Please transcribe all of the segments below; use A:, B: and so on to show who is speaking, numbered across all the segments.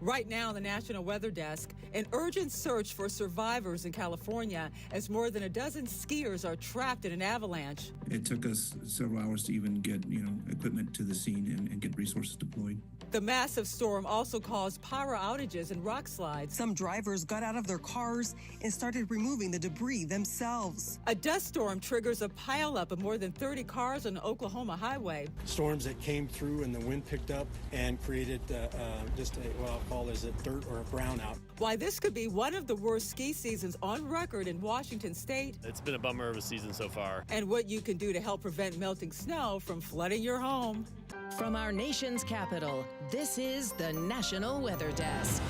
A: Right now, the National Weather Desk, an urgent search for survivors in California as more than a dozen skiers are trapped in an avalanche.
B: It took us several hours to even get, equipment to the scene and get resources deployed.
A: The massive storm also caused power outages and rock slides.
C: Some drivers got out of their cars and started removing the debris themselves.
A: A dust storm triggers a pileup of more than 30 cars on the Oklahoma highway.
D: Storms that came through and the wind picked up and created just what I'll call as a dirt or a brownout.
A: Why this could be one of the worst ski seasons on record in Washington State.
E: It's been a bummer of a season so far.
A: And what you can do to help prevent melting snow from flooding your home.
F: From our nation's capital, this is the National Weather Desk.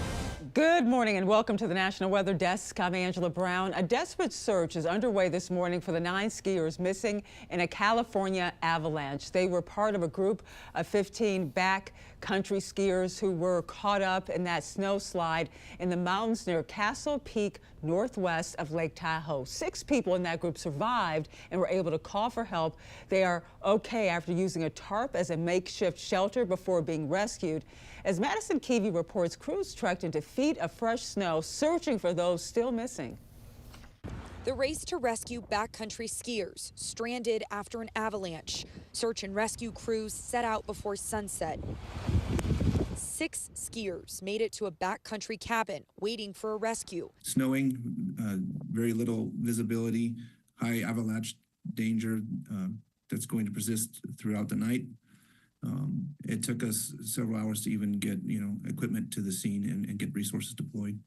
A: Good morning and welcome to the National Weather Desk. I'm Angela Brown. A desperate search is underway this morning for the 9 skiers missing in a California avalanche. They were part of a group of 15 backcountry skiers who were caught up in that snow slide in the mountains near Castle Peak, northwest of Lake Tahoe. 6 people in that group survived and were able to call for help. They are okay after using a tarp as a makeshift shelter before being rescued. As Madison Keevy reports, crews trekked into feet of fresh snow searching for those still missing.
G: The race to rescue backcountry skiers stranded after an avalanche. Search and rescue crews set out before sunset. 6 skiers made it to a backcountry cabin waiting for a rescue.
B: Snowing, very little visibility, high avalanche danger that's going to persist throughout the night. It took us several hours to even get, equipment to the scene and get resources deployed.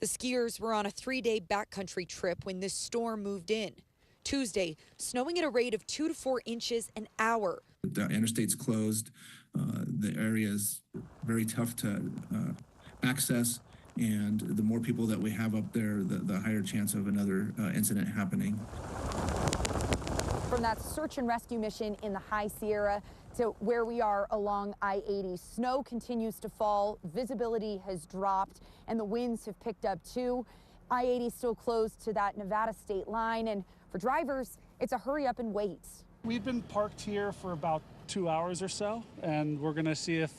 G: The skiers were on a 3-day backcountry trip when this storm moved in. Tuesday, snowing at a rate of 2 to 4 inches an hour.
B: The interstate's closed. The area is very tough to access, and the more people that we have up there, the higher chance of another incident happening.
H: From that search and rescue mission in the High Sierra to where we are along I-80, snow continues to fall, visibility has dropped, and the winds have picked up too. I-80 still closed to that Nevada state line, and for drivers, it's a hurry up and wait.
I: We've been parked here for about 2 hours or so, and we're gonna see if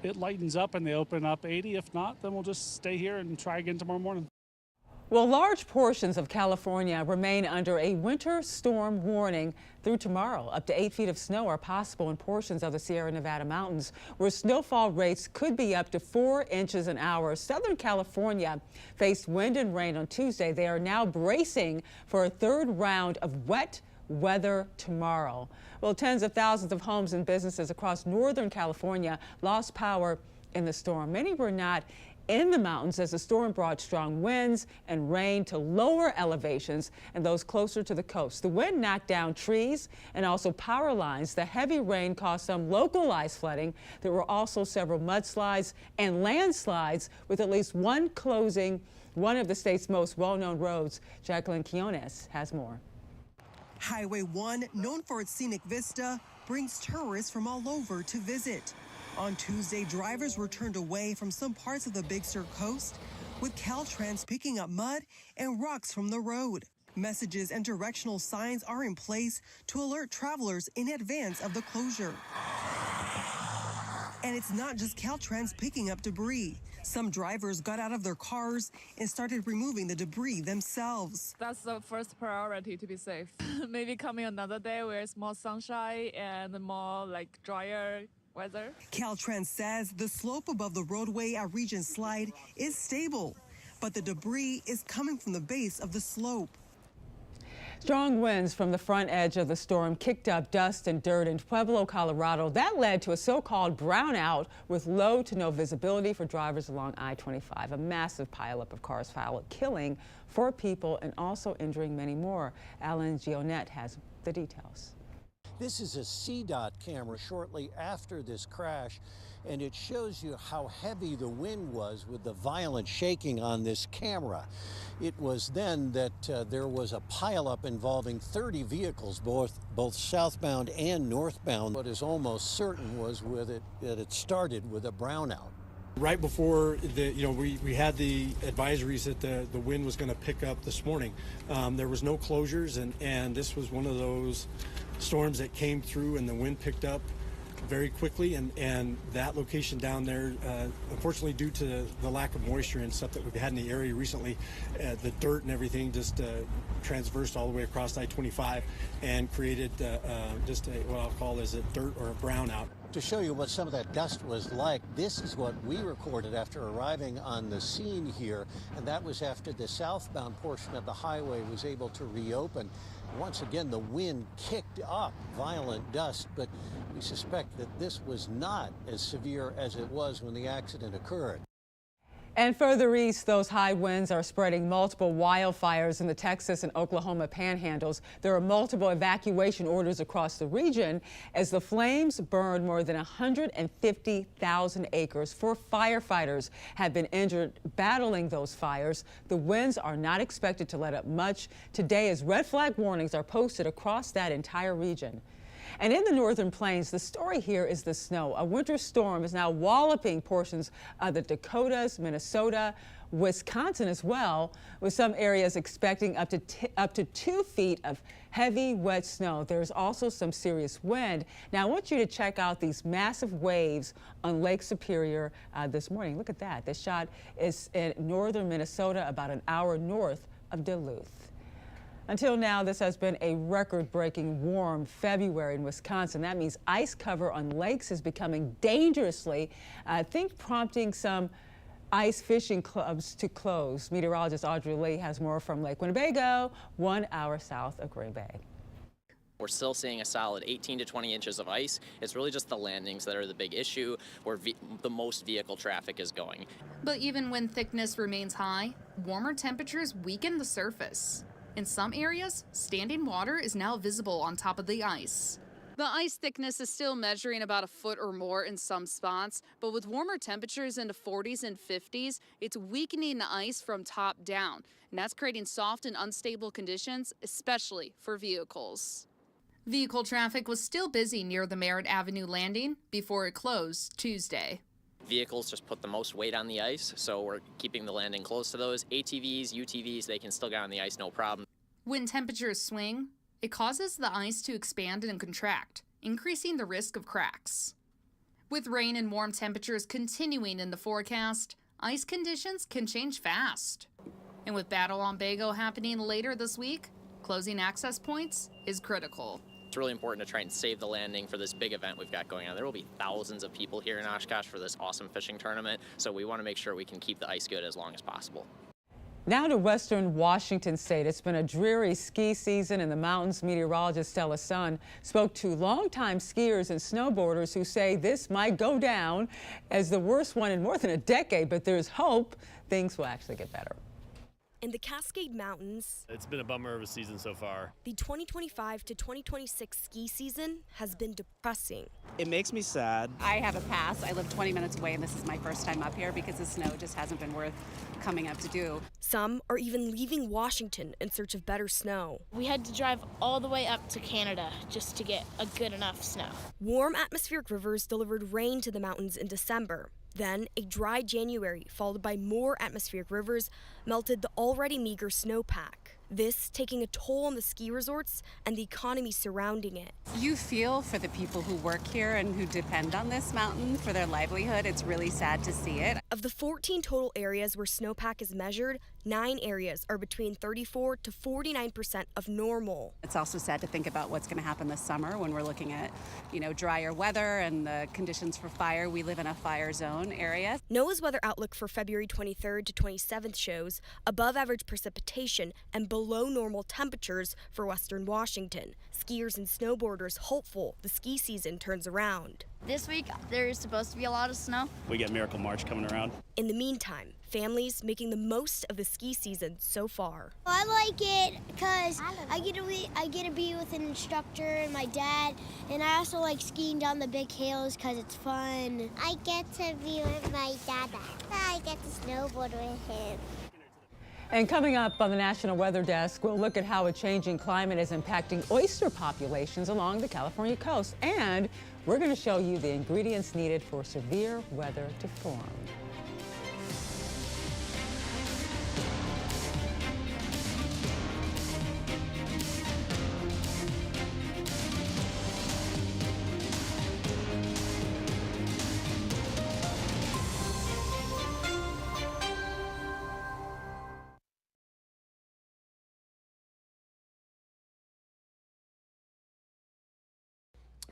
I: it lightens up and they open up 80. If not, then we'll just stay here and try again tomorrow morning.
A: Well, large portions of California remain under a winter storm warning through tomorrow. Up to 8 feet of snow are possible in portions of the Sierra Nevada mountains, where snowfall rates could be up to 4 inches an hour. Southern California faced wind and rain on Tuesday. They are now bracing for a third round of wet weather tomorrow. Well, tens of thousands of homes and businesses across Northern California lost power in the storm. Many were not in the mountains as the storm brought strong winds and rain to lower elevations and those closer to the coast. The wind knocked down trees and also power lines. The heavy rain caused some localized flooding. There were also several mudslides and landslides, with at least one closing one of the state's most well-known roads. Jacqueline Quiones has more.
C: Highway 1, known for its scenic vista, brings tourists from all over to visit. On Tuesday, drivers were turned away from some parts of the Big Sur coast, with Caltrans picking up mud and rocks from the road. Messages and directional signs are in place to alert travelers in advance of the closure. And it's not just Caltrans picking up debris. Some drivers got out of their cars and started removing the debris themselves.
J: That's the first priority, to be safe. Maybe coming another day where it's more sunshine and more drier weather.
C: Caltrans says the slope above the roadway at Regent Slide is stable, but the debris is coming from the base of the slope.
A: Strong winds from the front edge of the storm kicked up dust and dirt in Pueblo, Colorado. That led to a so-called brownout with low to no visibility for drivers along I-25. A massive pileup of cars followed, killing 4 people and also injuring many more. Alan Gionette has the details.
K: This is a CDOT camera shortly after this crash, and it shows you how heavy the wind was with the violent shaking on this camera. It was then that there was a pileup involving 30 vehicles, both southbound and northbound. What is almost certain was that it started with a brownout.
D: Right before we had the advisories that the wind was going to pick up this morning. There was no closures, and this was one of those storms that came through and the wind picked up very quickly, and that location down there, unfortunately, due to the lack of moisture and stuff that we've had in the area recently, the dirt and everything just transversed all the way across I-25 and created just what I'll call as a dirt or a brownout.
K: To show you what some of that dust was like, this is what we recorded after arriving on the scene here, and that was after the southbound portion of the highway was able to reopen. Once again, the wind kicked up violent dust, but we suspect that this was not as severe as it was when the accident occurred.
A: And further east, those high winds are spreading multiple wildfires in the Texas and Oklahoma panhandles. There are multiple evacuation orders across the region as the flames burned more than 150,000 acres. 4 firefighters have been injured battling those fires. The winds are not expected to let up much today as red flag warnings are posted across that entire region. And in the northern plains, the story here is the snow. A winter storm is now walloping portions of the Dakotas, Minnesota, Wisconsin as well, with some areas expecting up to 2 feet of heavy, wet snow. There's also some serious wind. Now, I want you to check out these massive waves on Lake Superior this morning. Look at that. This shot is in northern Minnesota, about an hour north of Duluth. Until now, this has been a record-breaking warm February in Wisconsin. That means ice cover on lakes is becoming dangerously, prompting some ice fishing clubs to close. Meteorologist Audrey Lee has more from Lake Winnebago, 1 hour south of Green Bay.
L: We're still seeing a solid 18 to 20 inches of ice. It's really just the landings that are the big issue, where the most vehicle traffic is going.
M: But even when thickness remains high, warmer temperatures weaken the surface. In some areas, standing water is now visible on top of the ice.
N: The ice thickness is still measuring about a foot or more in some spots, but with warmer temperatures in the 40s and 50s, it's weakening the ice from top down, and that's creating soft and unstable conditions, especially for vehicles.
M: Vehicle traffic was still busy near the Merritt Avenue landing before it closed Tuesday.
L: Vehicles just put the most weight on the ice, so we're keeping the landing close to those. ATVs, UTVs, they can still get on the ice, no problem.
M: When temperatures swing, it causes the ice to expand and contract, increasing the risk of cracks. With rain and warm temperatures continuing in the forecast, ice conditions can change fast. And with Battle on Bago happening later this week, closing access points is critical.
L: It's really important to try and save the landing for this big event we've got going on. There will be thousands of people here in Oshkosh for this awesome fishing tournament, so we want to make sure we can keep the ice good as long as possible.
A: Now to western Washington state. It's been a dreary ski season in the mountains. Meteorologist Stella Sun spoke to longtime skiers and snowboarders who say this might go down as the worst one in more than a decade, but there's hope things will actually get better.
O: In the Cascade Mountains,
E: it's been a bummer of a season so far.
O: The 2025 to 2026 ski season has been depressing.
P: It makes me sad.
Q: I have a pass. I live 20 minutes away, and this is my first time up here because the snow just hasn't been worth coming up to do.
O: Some are even leaving Washington in search of better snow.
R: We had to drive all the way up to Canada just to get a good enough snow.
O: Warm atmospheric rivers delivered rain to the mountains in December. Then, a dry January, followed by more atmospheric rivers, melted the already meager snowpack. This taking a toll on the ski resorts and the economy surrounding it.
Q: You feel for the people who work here and who depend on this mountain for their livelihood. It's really sad to see it.
O: Of the 14 total areas where snowpack is measured, 9 areas are between 34 to 49% of normal.
Q: It's also sad to think about what's going to happen this summer when we're looking at, drier weather and the conditions for fire. We live in a fire zone area.
O: NOAA's weather outlook for February 23rd to 27th shows above average precipitation and below normal temperatures for western Washington. Skiers and snowboarders hopeful the ski season turns around.
R: This week, there's supposed to be a lot of snow.
P: We get Miracle March coming around.
O: In the meantime, families making the most of the ski season so far.
S: I like it because I get to be with an instructor and my dad, and I also like skiing down the big hills because it's fun. I get to be with my dad. I get to snowboard with him.
A: And coming up on the National Weather Desk, we'll look at how a changing climate is impacting oyster populations along the California coast. And we're going to show you the ingredients needed for severe weather to form.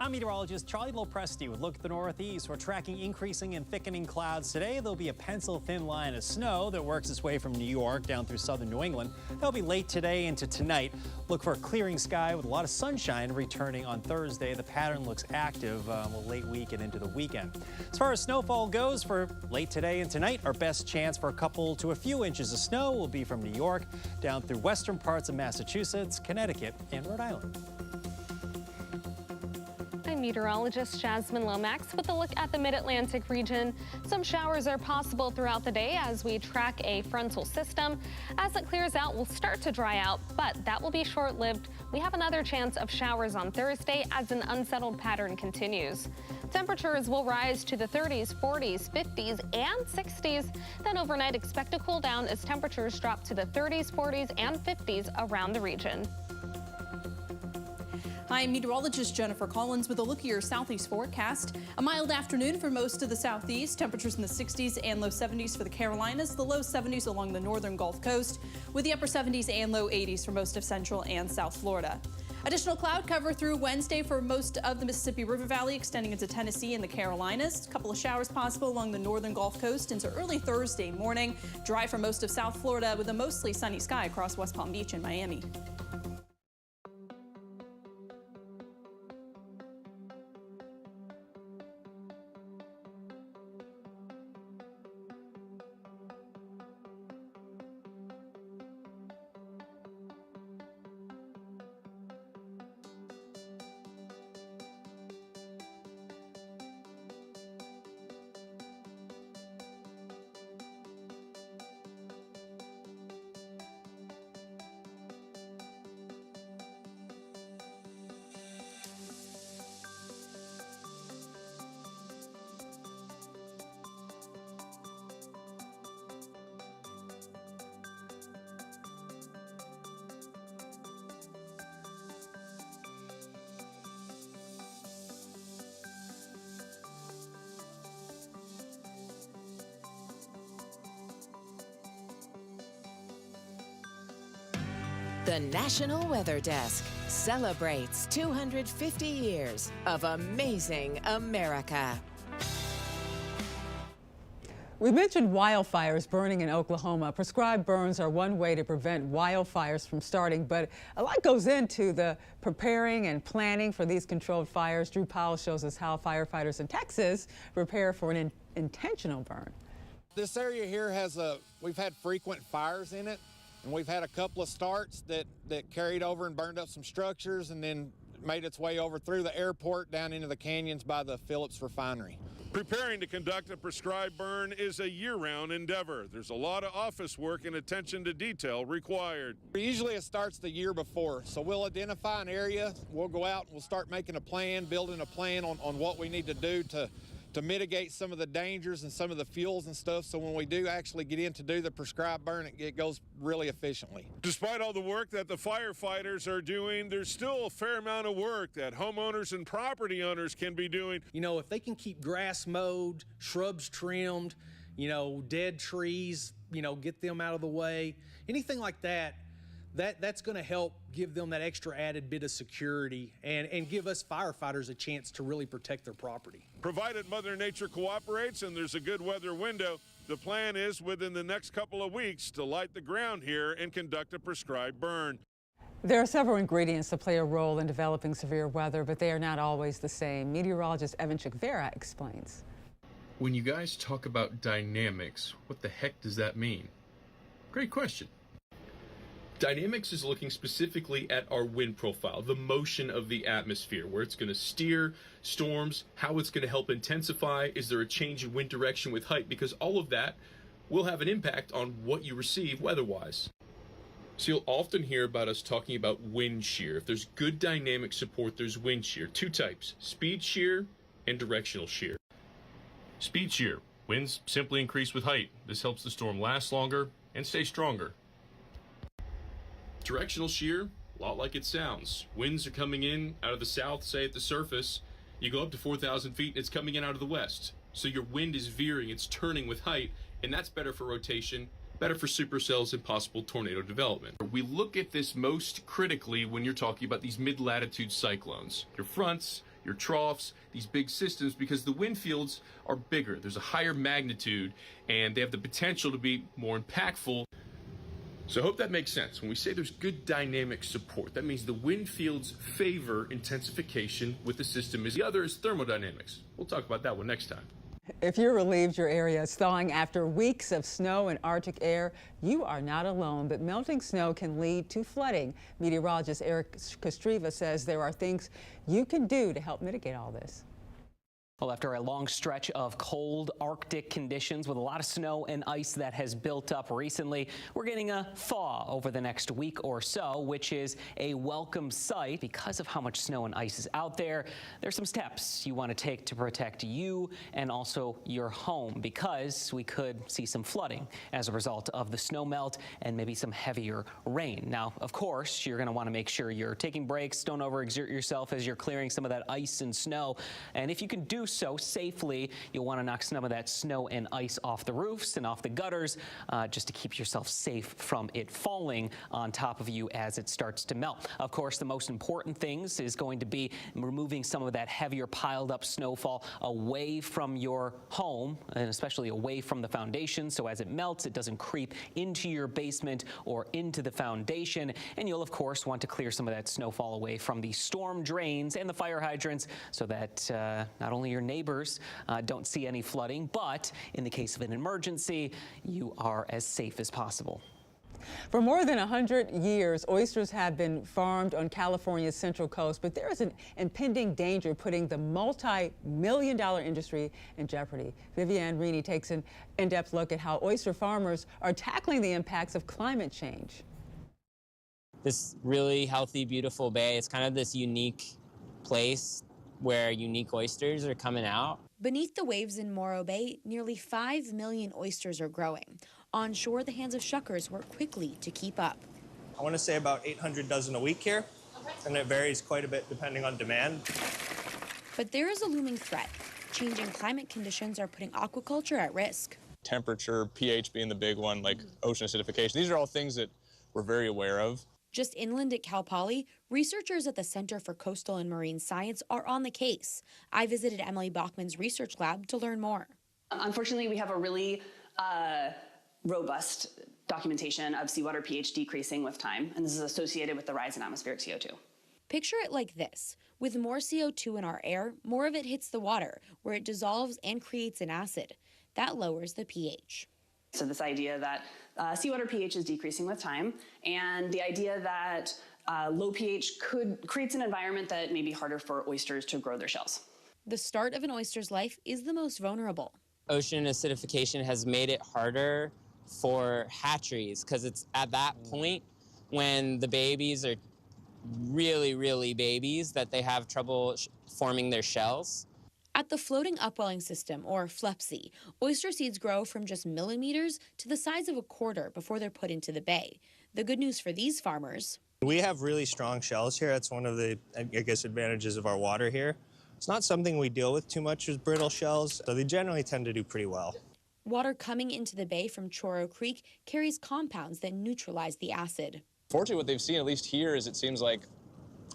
T: I'm meteorologist Charlie Lopresti with a look at the northeast. We're tracking increasing and thickening clouds today. There'll be a pencil-thin line of snow that works its way from New York down through southern New England. That'll be late today into tonight. Look for a clearing sky with a lot of sunshine returning on Thursday. The pattern looks active late week and into the weekend. As far as snowfall goes for late today and tonight, our best chance for a couple to a few inches of snow will be from New York down through western parts of Massachusetts, Connecticut, and Rhode Island.
U: I'm meteorologist Jasmine Lomax with a look at the mid-Atlantic region. Some showers are possible throughout the day as we track a frontal system. As it clears out, we'll start to dry out, but that will be short-lived. We have another chance of showers on Thursday as an unsettled pattern continues. Temperatures will rise to the 30s, 40s, 50s, and 60s. Then overnight, expect a cool down as temperatures drop to the 30s, 40s, and 50s around the region.
V: Hi, I'm meteorologist Jennifer Collins with a look at your southeast forecast. A mild afternoon for most of the southeast. Temperatures in the 60s and low 70s for the Carolinas, the low 70s along the northern Gulf Coast, with the upper 70s and low 80s for most of central and south Florida. Additional cloud cover through Wednesday for most of the Mississippi River Valley, extending into Tennessee and the Carolinas. A couple of showers possible along the northern Gulf Coast into early Thursday morning. Dry for most of South Florida with a mostly sunny sky across West Palm Beach and Miami.
F: The National Weather Desk celebrates 250 years of amazing America.
A: We mentioned wildfires burning in Oklahoma. Prescribed burns are one way to prevent wildfires from starting, but a lot goes into the preparing and planning for these controlled fires. Drew Powell shows us how firefighters in Texas prepare for an intentional burn.
W: This area here we've had frequent fires in it, and we've had a couple of starts that carried over and burned up some structures and then made its way over through the airport down into the canyons by the Phillips refinery.
X: Preparing to conduct a prescribed burn is a year-round endeavor. There's a lot of office work and attention to detail required.
W: Usually it starts the year before, so we'll identify an area, we'll go out and we'll start making a plan, building a plan on what we need to do to mitigate some of the dangers and some of the fuels and stuff, so when we do actually get in to do the prescribed burn, it goes really efficiently.
X: Despite all the work that the firefighters are doing, there's still a fair amount of work that homeowners and property owners can be doing.
Y: You know, if they can keep grass mowed, shrubs trimmed, dead trees, get them out of the way, anything like that, that's going to help give them that extra added bit of security and give us firefighters a chance to really protect their property.
X: Provided Mother Nature cooperates and there's a good weather window, the plan is within the next couple of weeks to light the ground here and conduct a prescribed burn.
A: There are several ingredients that play a role in developing severe weather, but they are not always the same. Meteorologist Evan Chikvera explains.
Z: When you guys talk about dynamics, what the heck does that mean? Great question. Dynamics is looking specifically at our wind profile, the motion of the atmosphere, where it's going to steer storms, how it's going to help intensify, is there a change in wind direction with height, because all of that will have an impact on what you receive weather-wise. So you'll often hear about us talking about wind shear. If there's good dynamic support, there's wind shear. Two types, speed shear and directional shear. Speed shear, winds simply increase with height. This helps the storm last longer and stay stronger. Directional shear, a lot like it sounds. Winds are coming in out of the south, say at the surface. You go up to 4,000 feet, and it's coming in out of the west. So your wind is veering, it's turning with height, and that's better for rotation, better for supercells and possible tornado development. We look at this most critically when you're talking about these mid-latitude cyclones. Your fronts, your troughs, these big systems, because the wind fields are bigger. There's a higher magnitude, and they have the potential to be more impactful. So I hope that makes sense. When we say there's good dynamic support, that means the wind fields favor intensification with the system. The other is thermodynamics. We'll talk about that one next time.
A: If you're relieved your area is thawing after weeks of snow and Arctic air, you are not alone, but melting snow can lead to flooding. Meteorologist Eric Kostreva says there are things you can do to help mitigate all this.
B: Well, after a long stretch of cold Arctic conditions with a lot of snow and ice that has built up recently, we're getting a thaw over the next week or so, which is a welcome sight. Because of how much snow and ice is out there, there's some steps you want to take to protect you and also your home, because we could see some flooding as a result of the snow melt and maybe some heavier rain. Now, of course, you're going to want to make sure you're taking breaks, don't overexert yourself as you're clearing some of that ice and snow. And if you can do so safely, you'll want to knock some of that snow and ice off the roofs and off the gutters, just to keep yourself safe from it falling on top of you as it starts to melt. Of course, the most important things is going to be removing some of that heavier piled up snowfall away from your home, and especially away from the foundation, so as it melts, it doesn't creep into your basement or into the foundation. And you'll, of course, want to clear some of that snowfall away from the storm drains and the fire hydrants, so that not only your neighbors don't see any flooding, but in the case of an emergency, you are as safe as possible.
A: For more than 100 years, oysters have been farmed on California's Central Coast, but there is an impending danger putting the multi-million-dollar industry in jeopardy. Vivian Rini takes an in-depth look at how oyster farmers are tackling the impacts of climate change.
C: This really healthy, beautiful bay, it's kind of this unique place where unique oysters are coming out.
O: Beneath the waves in Morro Bay, nearly 5 million oysters are growing. On shore, the hands of shuckers work quickly to keep up.
G: I want to say about 800 dozen a week here, and it varies quite a bit depending on demand.
O: But there is a looming threat. Changing climate conditions are putting aquaculture at risk.
H: Temperature, pH being the big one, like ocean acidification. These are all things that we're very aware of.
O: Just inland at Cal Poly, researchers at the Center for Coastal and Marine Science are on the case. I visited Emily Bachman's research lab to learn more.
I: Unfortunately, we have a really robust documentation of seawater pH decreasing with time, and this is associated with the rise in atmospheric CO2.
O: Picture it like this. With more CO2 in our air, more of it hits the water, where it dissolves and creates an acid. That lowers the pH.
I: So this idea that seawater pH is decreasing with time, and the idea that low pH creates an environment that may be harder for oysters to grow their shells.
O: The start of an oyster's life is the most vulnerable.
C: Ocean acidification has made it harder for hatcheries, because it's at that point when the babies are really, really babies that they have trouble forming their shells.
O: At the floating upwelling system, or FLEPSI, oyster seeds grow from just millimeters to the size of a quarter before they're put into the bay. The good news for these farmers:
G: We have really strong shells here. That's one of the, I guess, advantages of our water here. It's not something we deal with too much with brittle shells, so they generally tend to do pretty well.
O: Water coming into the bay from Choro Creek carries compounds that neutralize the acid.
H: Fortunately, what they've seen, at least here, is it seems like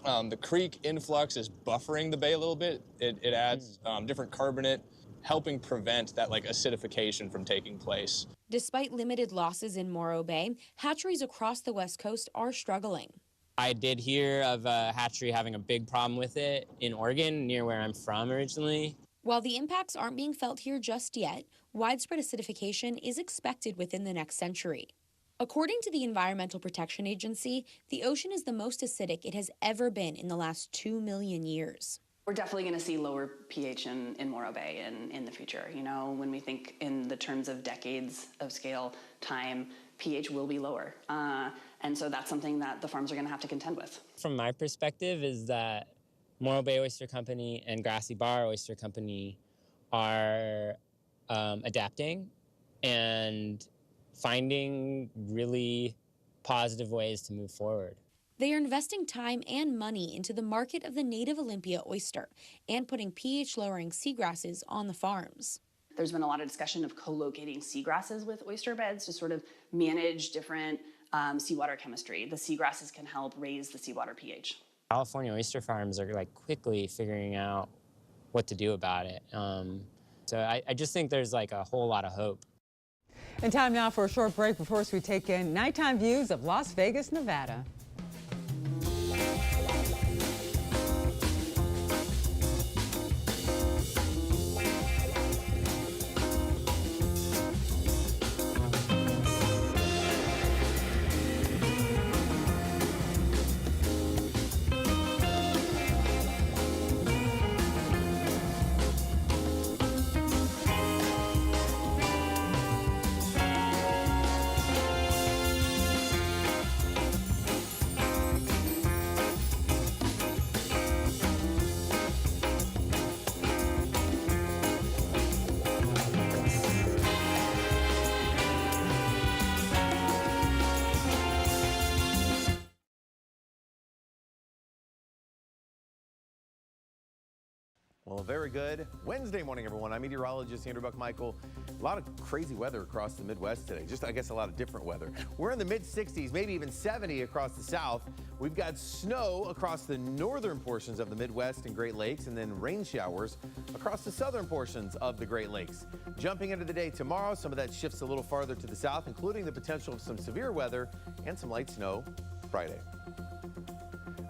H: the creek influx is buffering the bay a little bit. It adds different carbonate, helping prevent that acidification from taking place.
O: Despite limited losses in Morro Bay, hatcheries across the West Coast are struggling.
C: I did hear of a hatchery having a big problem with it in Oregon, near where I'm from originally.
O: While the impacts aren't being felt here just yet, widespread acidification is expected within the next century. According to the Environmental Protection Agency, the ocean is the most acidic it has ever been in the last 2 million years.
I: We're definitely going to see lower pH in Morro Bay in the future. You know, when we think in the terms of decades of scale time, pH will be lower. And so that's something that the farms are going to have to contend with.
C: From my perspective is that Morro Bay Oyster Company and Grassy Bar Oyster Company are adapting and finding really positive ways to move forward.
O: They are investing time and money into the market of the native Olympia oyster and putting pH-lowering seagrasses on the farms.
I: There's been a lot of discussion of co-locating seagrasses with oyster beds to sort of manage different seawater chemistry. The seagrasses can help raise the seawater pH.
C: California oyster farms are like quickly figuring out what to do about it. So I just think there's like a whole lot of hope.
A: And time now for a short break before we take in nighttime views of Las Vegas, Nevada.
D: Well, very good Wednesday morning, everyone. I'm meteorologist Andrew Buckmichael. A lot of crazy weather across the Midwest today. Just, I guess, a lot of different weather. We're in the mid-60s, maybe even 70 across the South. We've got snow across the northern portions of the Midwest and Great Lakes, and then rain showers across the southern portions of the Great Lakes. Jumping into the day tomorrow, some of that shifts a little farther to the south, including the potential of some severe weather and some light snow Friday.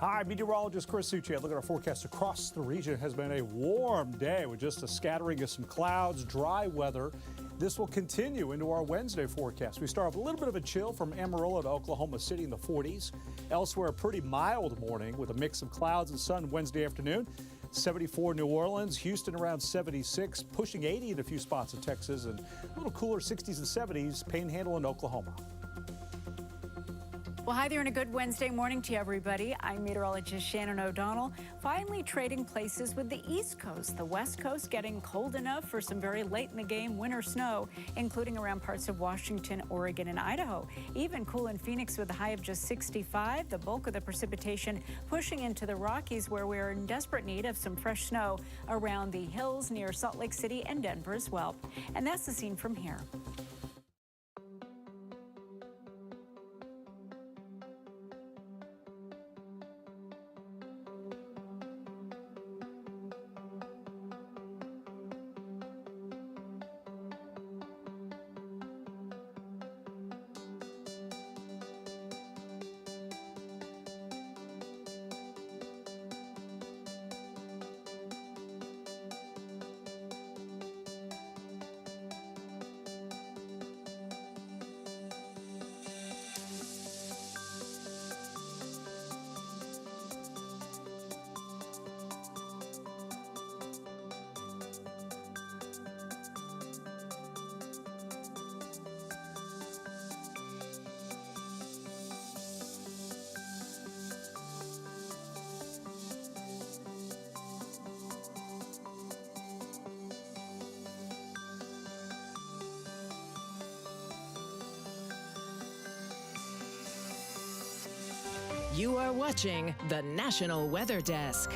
J: Hi, meteorologist Chris Succi. Look at our forecast across the region. It has been a warm day with just a scattering of some clouds, dry weather. This will continue into our Wednesday forecast. We start with a little bit of a chill from Amarillo to Oklahoma City in the 40s. Elsewhere, a pretty mild morning with a mix of clouds and sun Wednesday afternoon. 74 New Orleans, Houston around 76, pushing 80 in a few spots in Texas, and a little cooler 60s and 70s, Panhandle in Oklahoma.
K: Well, hi there and a good Wednesday morning to you, everybody. I'm meteorologist Shannon O'Donnell. Finally trading places with the East Coast. The West Coast getting cold enough for some very late in the game winter snow, including around parts of Washington, Oregon, and Idaho. Even cool in Phoenix with a high of just 65. The bulk of the precipitation pushing into the Rockies, where we're in desperate need of some fresh snow around the hills near Salt Lake City and Denver as well. And that's the scene from here.
F: You are watching the National Weather Desk.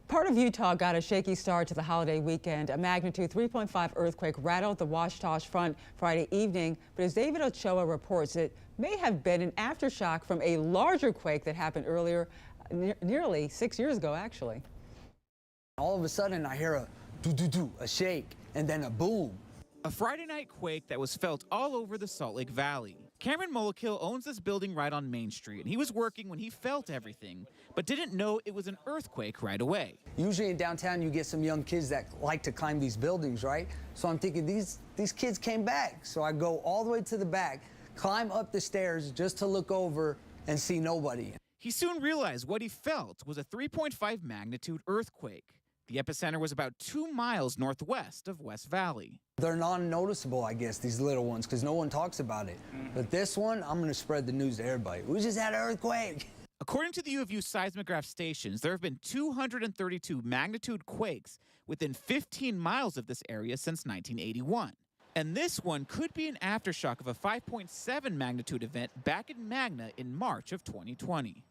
A: Part of Utah got a shaky start to the holiday weekend. A magnitude 3.5 earthquake rattled the Washtenaw front Friday evening, but as David Ochoa reports, it may have been an aftershock from a larger quake that happened earlier, nearly 6 years ago, actually.
L: All of a sudden, I hear a do-do-do, a shake, and then a boom.
M: A Friday night quake that was felt all over the Salt Lake Valley. Cameron Mullikill owns this building right on Main Street, and he was working when he felt everything, but didn't know it was an earthquake right away.
L: Usually in downtown, you get some young kids that like to climb these buildings, right? So I'm thinking these kids came back. So I go all the way to the back, climb up the stairs just to look over and see nobody.
M: He soon realized what he felt was a 3.5 magnitude earthquake. The epicenter was about 2 miles northwest of West Valley.
L: They're non-noticeable, I guess, these little ones, because no one talks about it. But this one, I'm going to spread the news to everybody. We just had an earthquake.
M: According to the U of U seismograph stations, there have been 232 magnitude quakes within 15 miles of this area since 1981. And this one could be an aftershock of a 5.7 magnitude event back in Magna in March of 2020.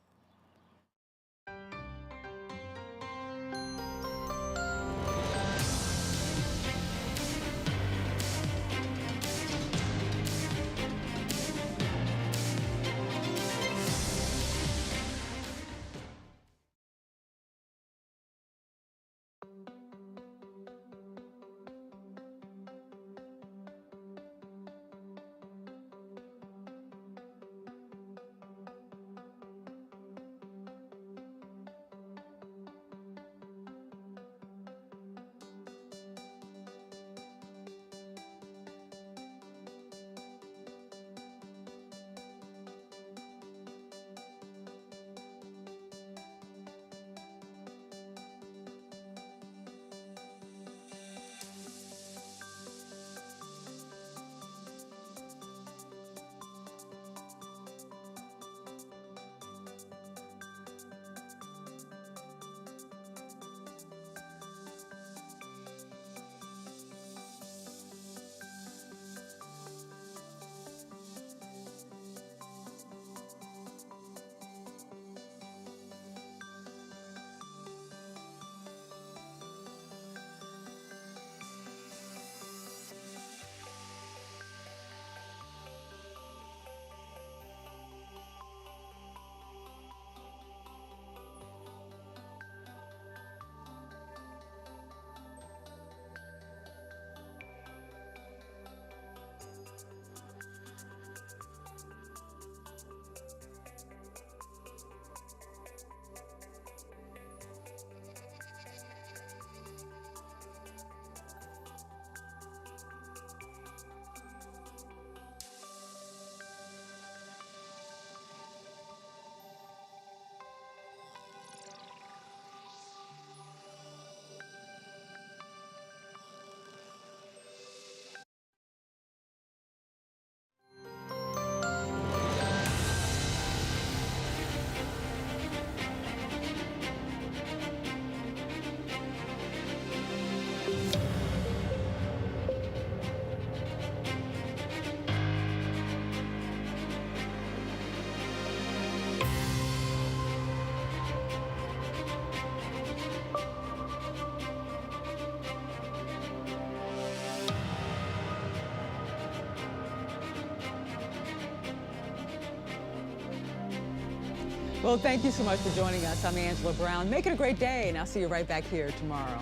A: Well, thank you so much for joining us. I'm Angela Brown. Make it a great day, and I'll see you right back here tomorrow.